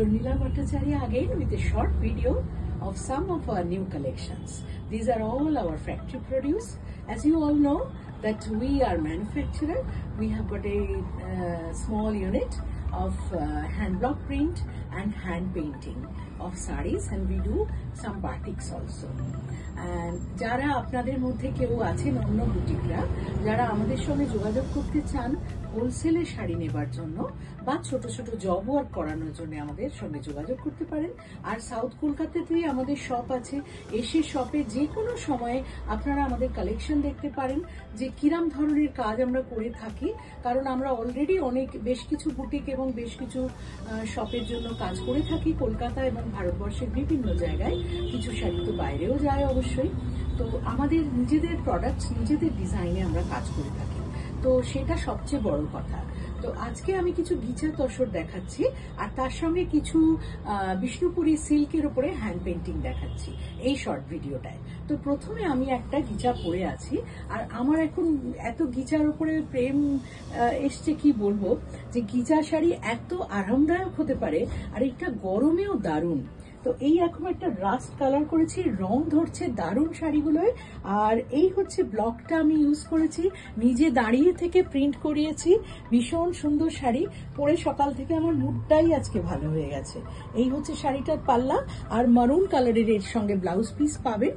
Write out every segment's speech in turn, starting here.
Sharmila Bhattacharya again with a short video of some of our new collections. These are all our factory produce. As you all know that we are manufacturer. We have got a small unit of hand block print and hand painting of sarees, and we do some batiks also. And যারা আপনাদের মধ্যে কেউ আছেন অন্য বুটিকরা যারা আমাদের সঙ্গে যোগাযোগ করতে চান হোলসেলে শাড়ি নেবার জন্য বা ছোট ছোট জব ওয়ার্ক করানোর জন্য আমাদের সঙ্গে যোগাযোগ করতে পারেন। আর সাউথ কলকাতাতেই আমাদের শপ আছে, এসে শপে যে কোনো সময়ে আপনারা আমাদের কালেকশন দেখতে পারেন যে কিরম ধরনের কাজ আমরা করে থাকি, কারণ আমরা অলরেডি বেশ কিছু বুটিক এবং বেশ কিছু শপের জন্য কাজ করে থাকি কলকাতা এবং ভারতবর্ষের বিভিন্ন জায়গায়। কিছু শাড়ি তো বাইরেও যায় অবশ্যই। তো আমাদের নিজেদের প্রোডাক্ট নিজেদের ডিজাইনে আমরা কাজ করে থাকি, তো সেটা সবচেয়ে বড় কথা। তো আজকে আমি কিছু গিচা তসর দেখাচ্ছি আর তার সঙ্গে কিছু বিষ্ণুপুরি সিল্কের উপরে হ্যান্ড পেন্টিং দেখাচ্ছি এই শর্ট ভিডিওটায়। তো প্রথমে আমি একটা গিচা পরে আছি, আর আমার এখন এত গিচার উপরে প্রেম এসছে কি বলবো, যে গিচা শাড়ি এত আরামদায়ক হতে পারে আর এটা গরমেও দারুণ। তো এই এখন একটা রাস্ট কালার করেছি, রং ধরছে দারুণ শাড়িগুলোয়। আর এই হচ্ছে ব্লকটা আমি ইউজ করেছি, নিজে দাঁড়িয়ে থেকে প্রিন্ট করিয়েছি। ভীষণ সুন্দর শাড়ি, পরে সকাল থেকে আমার মুডটাই আজকে ভালো হয়ে গেছে। এই হচ্ছে শাড়িটার পাল্লা, আর মারুন কালারের এর সঙ্গে ব্লাউজ পিস পাবেন।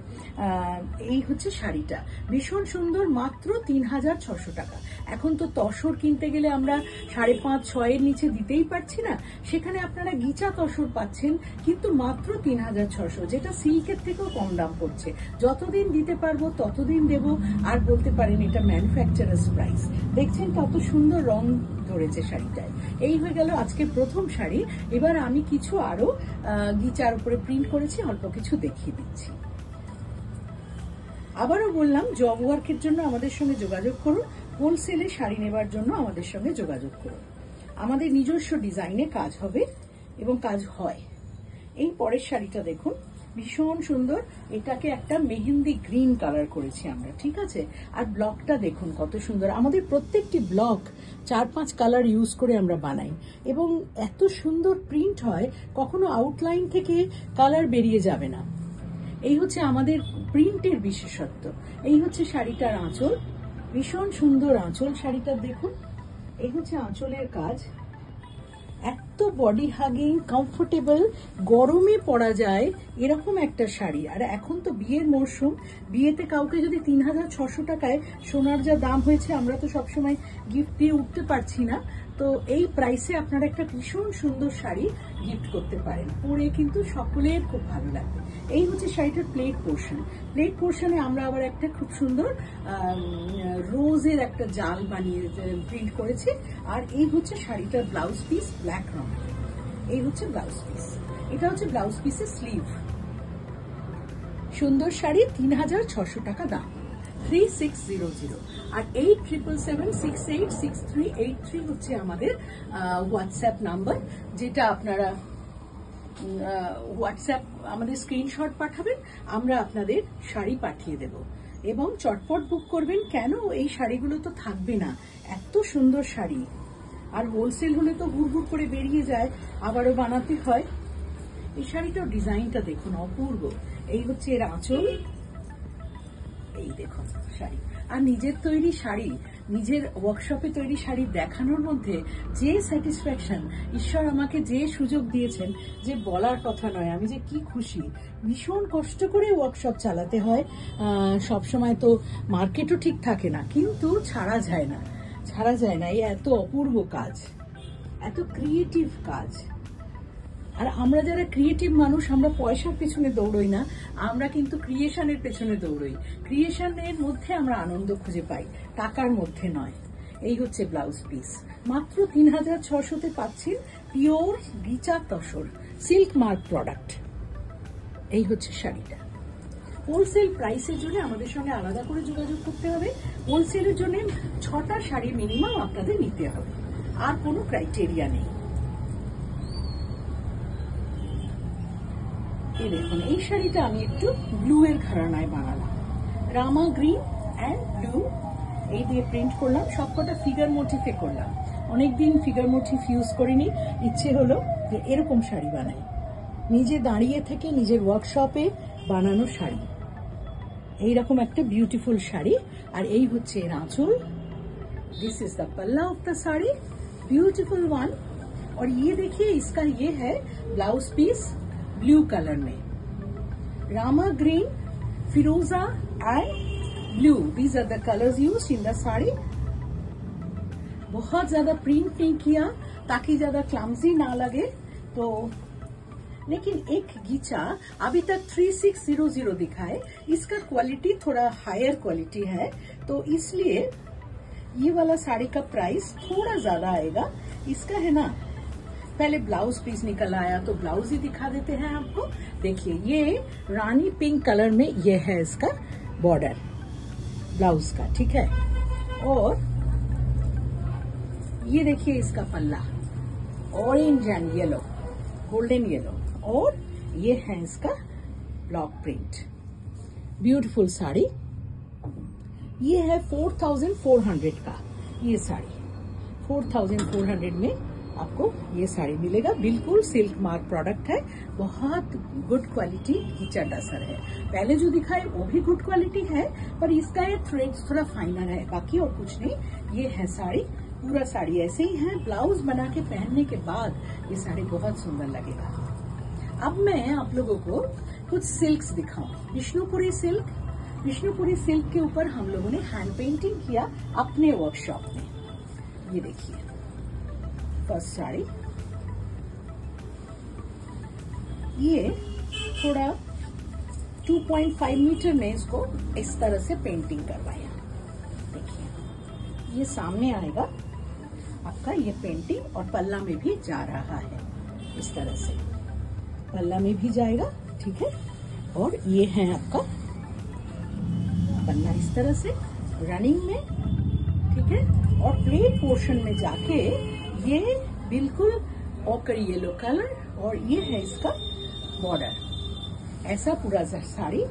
এই হচ্ছে শাড়িটা, ভীষণ সুন্দর, মাত্র ৩৬০০ টাকা। এখন তো তসর কিনতে গেলে আমরা ৫.৫-৬ নিচে দিতেই পারছি না, সেখানে আপনারা গিচা তসর পাচ্ছেন কিন্তু মাত্র ৩৬০০, যেটা সিল্কের থেকেও কম দাম পড়ছে। যতদিন দিতে পারবো ততদিন দেব, আর বলতে পারেন এটা ম্যানুফ্যাকচারার্স প্রাইস। দেখছেন কত সুন্দর রং ধরেছে শাড়িটায়। এই হয়ে গেল আজকে প্রথম শাড়ি। এবার আমি কিছু আরো গিচার উপরে প্রিন্ট করেছি, অল্প কিছু দেখিয়ে দিচ্ছি। আবারও বললাম, জব ওয়ার্কের জন্য আমাদের সঙ্গে যোগাযোগ করুন, হোলসেলে শাড়ি নেবার জন্য আমাদের সঙ্গে যোগাযোগ করুন। আমাদের নিজস্ব ডিজাইনে কাজ হবে এবং কাজ হয়। এই পরের শাড়িটা দেখুন, ভীষণ সুন্দর। এটাকে একটা মেহেন্দি গ্রিন কালার করেছি আমরা, ঠিক আছে। আর ব্লকটা দেখুন কত সুন্দর। আমাদের প্রত্যেকটি ব্লক ৪-৫ কালার ইউজ করে আমরা বানাই এবং এত সুন্দর প্রিন্ট হয়, কখনো আউটলাইন থেকে কালার বেরিয়ে যাবে না। এই হচ্ছে আমাদের প্রিন্টের বিশেষত্ব। এই হচ্ছে শাড়িটার আঁচল, ভীষণ সুন্দর আঁচল শাড়িটার দেখুন। এই হচ্ছে আঁচলের কাজ, এত বডি হাগিং, কমফোর্টেবল, গরমে পরা যায় এরকম একটা শাড়ি। আর এখন তো বিয়ের মরশুম, বিয়েতে কাউকে যদি ৩৬০০ টাকায় সোনার যা দাম হয়েছে, আমরা তো সবসময় গিফট দিয়ে উঠতে পারছি না, তো এই প্রাইসে আপনারা একটা ভীষণ সুন্দর শাড়ি গিফট করতে পারেন, পরে কিন্তু সকলের খুব ভালো লাগবে। এই হচ্ছে শাড়িটার প্লেট পোর্শন। প্লেট পোর্শনে আমরা আবার একটা খুব সুন্দর রোজের একটা জাল বানিয়ে প্রিন্ট করেছি। আর এই হচ্ছে শাড়িটার ব্লাউজ পিস, ব্ল্যাক রং। এই হচ্ছে ব্লাউজ পিস, এটা হচ্ছে ব্লাউজ পিসের স্লিভ। সুন্দর শাড়ি, ৩৬০০ টাকা দাম, 3600। আর 8777686383 হচ্ছে আমাদের হোয়াটসঅ্যাপ নাম্বার, যেটা আপনারা হোয়াটসঅ্যাপ আমাদের স্ক্রিনশট পাঠাবেন, আমরা আপনাদের শাড়ি পাঠিয়ে দেব এবং চটপট বুক করবেন। কেন, এই শাড়িগুলো তো থাকবে না, এত সুন্দর শাড়ি। আর হোলসেল হলে তো হুড় করে বেরিয়ে যায়, আবারও বানাতে হয়। এই শাড়িটার ডিজাইনটা দেখুন, অপূর্ব। এই হচ্ছে এর আঁচল, এই দেখুন শাড়ি। আর নিজের তৈরি শাড়ি, নিজের ওয়ার্কশপে তৈরি শাড়ি দেখানোর মধ্যে যে স্যাটিসফ্যাকশন, ঈশ্বর আমাকে যে সুযোগ দিয়েছেন, যে বলার কথা নয়। আমি যে কি খুশি। ভীষণ কষ্ট করে ওয়ার্কশপ চালাতে হয়, সবসময় তো মার্কেটও ঠিক থাকে না, কিন্তু ছাড়া যায় না। এই এত অপূর্ব কাজ, এত ক্রিয়েটিভ কাজ। আর আমরা যারা ক্রিয়েটিভ মানুষ, আমরা পয়সার পেছনে দৌড়ই না, আমরা কিন্তু ক্রিয়েশনের পেছনে দৌড়ই। ক্রিয়েশনের মধ্যে আমরা আনন্দ খুঁজে পাই, টাকার মধ্যে নয়। এই হচ্ছে ব্লাউজ পিস, মাত্র ৩৬০০-তে পাচ্ছেন pure Ghicha Tussar silk mark product. এই হচ্ছে শাড়িটা। হোলসেল প্রাইসের জন্য আমাদের সঙ্গে আলাদা করে যোগাযোগ করতে হবে। হোলসেলের জন্য ৬টা শাড়ি মিনিমাম আপনাদের নিতে হবে, আর কোনো ক্রাইটেরিয়া নেই। এই দেখুন, এই শাড়িটা আমি একটু ব্লু এর ঘরানায় বানালাম, রামা গ্রিন অ্যান্ড ব্লু এই দিয়ে প্রিন্ট করলাম, সবকটা ফিগার মোটিফে করলাম। অনেকদিন ফিগার মোটিভ ইউজ করিনি, ইচ্ছে হলো যে এরকম শাড়ি বানাই, নিজে দাঁড়িয়ে থেকে নিজের ওয়ার্কশপে বানানো শাড়ি। এইরকম একটা বিউটিফুল শাড়ি, আর এই হচ্ছে এর আঁচল। दिस इज द पल्ला of the sari, beautiful one. और ये देखिए इसका ये है ब्लाउज पीस ब्लू कलर में, रामा ग्रीन, फिरोजा and blue, these are the colours used in the sari. बहुत ज्यादा प्रिंट नहीं किया ताकि ज्यादा क्लमजी ना लगे, तो लेकिन एक गीचा अभी तक 3600 दिखा है, इसका क्वालिटी थोड़ा हायर क्वालिटी है, तो इसलिए ये वाला साड़ी का प्राइस थोड़ा ज्यादा आएगा। इसका है ना, पहले ब्लाउज पीस निकल आया तो ब्लाउज ही दिखा देते हैं आपको। देखिए ये रानी पिंक कलर में ये है इसका बॉर्डर ब्लाउज का, ठीक है। और ये देखिए इसका पल्ला orange and yellow, golden yellow, और ये है इसका ब्लॉक प्रिंट। ब्यूटीफुल साड़ी, ये है 4400 का। ये साड़ी 4400 में आपको ये साड़ी मिलेगा। बिल्कुल सिल्क मार्क प्रोडक्ट है, बहुत गुड क्वालिटी की चड्डासर है। पहले जो दिखाए वो भी गुड क्वालिटी है, पर इसका ये थ्रेड्स थोड़ा फाइनर है, बाकी और कुछ नहीं। ये है साड़ी, पूरा साड़ी ऐसे ही है। ब्लाउज बना के पहनने के बाद ये साड़ी बहुत सुंदर लगेगा। अब मैं आप लोगों को कुछ सिल्क्स दिखाऊं। विष्णुपुरी सिल्क, विष्णुपुरी सिल्क के ऊपर हम लोगों ने हैंड पेंटिंग किया अपने वर्कशॉप में। ये देखिए फर्स्ट साड़ी, ये थोड़ा 2.5 मीटर में इसको इस तरह से पेंटिंग करवाया। देखिए ये सामने आएगा आपका ये पेंटिंग, और पल्ला में भी जा रहा है इस तरह से, पल्ला में भी जाएगा, ठीक है। और ये है आपका पल्ला इस तरह से रनिंग में, ठीक है। और प्लेट पोर्शन में जाके ये बिल्कुल ऑकर येलो कलर, और ये है इसका बॉर्डर। ऐसा पूरा साड़ी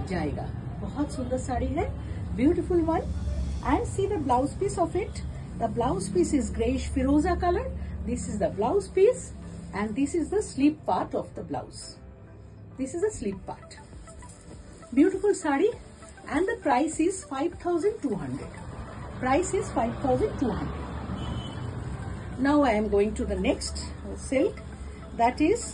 जाएगा। बहुत सुंदर साड़ी है, beautiful one. And see the blouse piece of it. The blouse piece is greyish फिरोजा colour. This is the blouse piece and this is the sleeve part of the blouse. This is the sleeve part. Beautiful sari, and the price is 5200. Price is 5200. Now I am going to the next silk, that is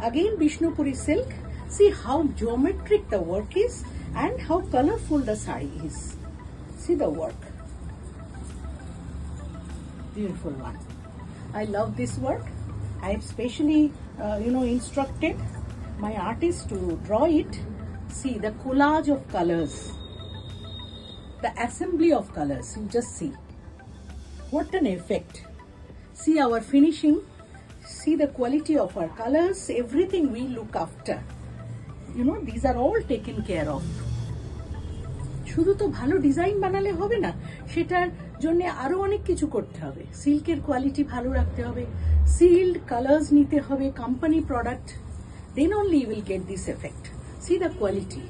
again Vishnupuri silk. See how geometric the work is and how colorful the sari is. See the work. Beautiful one. I love this work. I have specially, instructed my artist to draw it. See the collage of colors, the assembly of colors. You just see what an effect. See our finishing. See the quality of our colors. Everything we look after. These are all taken care of. শুধু তো ভালো design বানালে হবে না, সেটার জন্য আরো অনেক কিছু করতে হবে। সিল্কের কোয়ালিটি ভালো রাখতে হবে, সিল্ড কালার্স নিতে হবে, company product, then only you will get this effect. See the quality.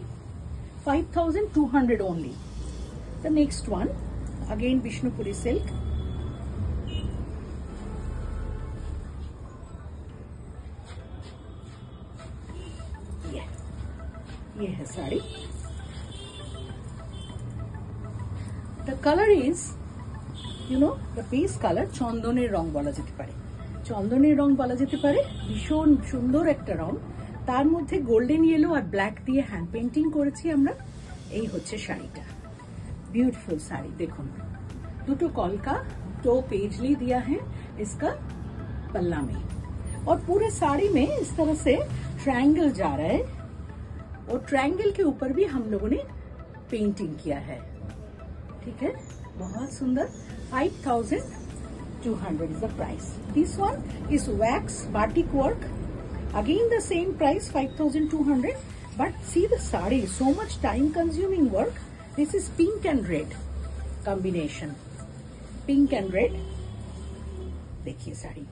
5200 only. The next one, again Vishnupuri silk. ये है sari. The color is, the base color চন্দনের রং বলা যেতে পারে। চন্দনের রং বলা যেতে পারে, ভীষণ সুন্দর একটা রং। তার মধ্যে গোল্ডেন येलो আর ব্ল্যাক দিয়ে হ্যান্ড পেন্টিং করেছি আমরা। এই হচ্ছে শাড়িটা, ब्यूटीफुल साड़ी। देखो दुटो कॉलका 2 पेजली दिया है इसका पल्ला में, और पूरे साड़ी में इस तरह से ट्रायंगल जा रहा है, और ट्रायंगल के ऊपर भी हम लोगों ने पेंटिंग किया है, ठीक है। बहुत सुंदर। 5200 is the price. This one is wax batik work. Again the same price, 5200. But see the sari, so much time consuming work. This is pink and red combination. Pink and red. देखिए sari,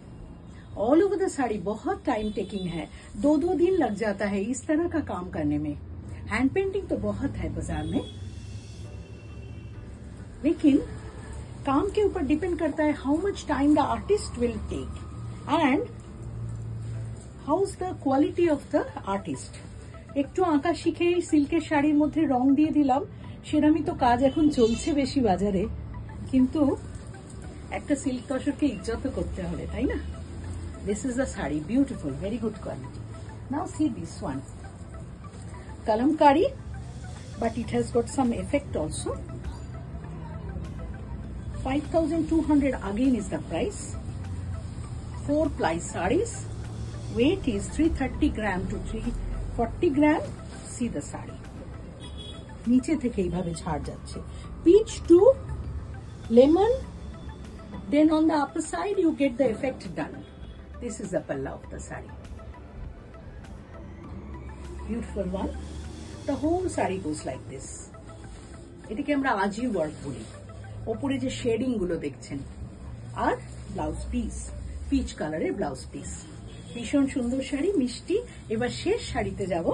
all over the sari बहुत time taking है। 2 दिन लग जाता है इस तरह का काम करने में। हैंड पेंटिंग तो बहुत है बाजार में, लेकिन काम के ऊपर डिपेंड करता है how much time the artist will take and how is the quality of the artist. একটু আঁকা শিখেই সিল্কের শাড়ির মধ্যে রং দিয়ে দিলাম, সেরামই তো কাজ এখন চলছে বেশি বাজারে, কিন্তু একটা সিল্ক তসরকে ইজ্জত করতে হবে, তাই না? This is the sari, beautiful, very good quality. Now C this one, kalamkari, but it has got some effect also. 5,200 again is the price. 4 ply sarees. Weight is 330 gram to 340 gram. See the saree. নিচে থেকে এইভাবে ছাড় যাচ্ছে। Peach to lemon. Then on the upper side you get the effect done. This is the palla of the saree. Beautiful one. The whole saree goes like this. এটাকে আমরা আজি work বলি। ওপরে যে শেডিং গুলো দেখছেন, আর ব্লাউজ পিস, পিচ কালারের blouse piece, ভীষণ সুন্দর শাড়ি, মিষ্টি। এবার শেষ শাড়িতে যাব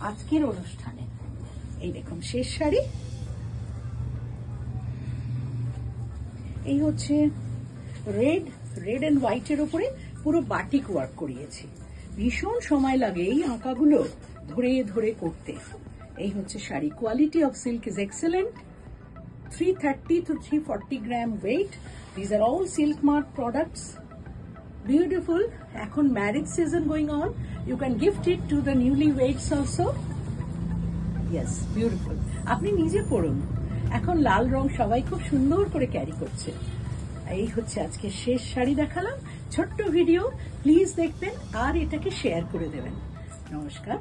আজকের অনুষ্ঠানে। এই দেখুন শেষ শাড়ি, এই হচ্ছে রেড এন্ড হোয়াইটের উপরে পুরো বাটিক ওয়ার্ক করিয়েছি। ভীষণ সময় লাগে এই আঁকাগুলো ধরে ধরে করতে। এই হচ্ছে sari, quality of silk is excellent. 330 to 340 gram weight. These are all silk mark products. Beautiful. এখন marriage season going on. You can gift it to the newlyweds also. Yes, beautiful. আপনি নিজে পরুন। এখন লাল রং সবাই খুব সুন্দর করে ক্যারি করছে। এই হচ্ছে আজকে শেষ শাড়ি দেখালাম, ছোট্ট ভিডিও, প্লিজ দেখবেন আর এটাকে শেয়ার করে দেবেন। নমস্কার।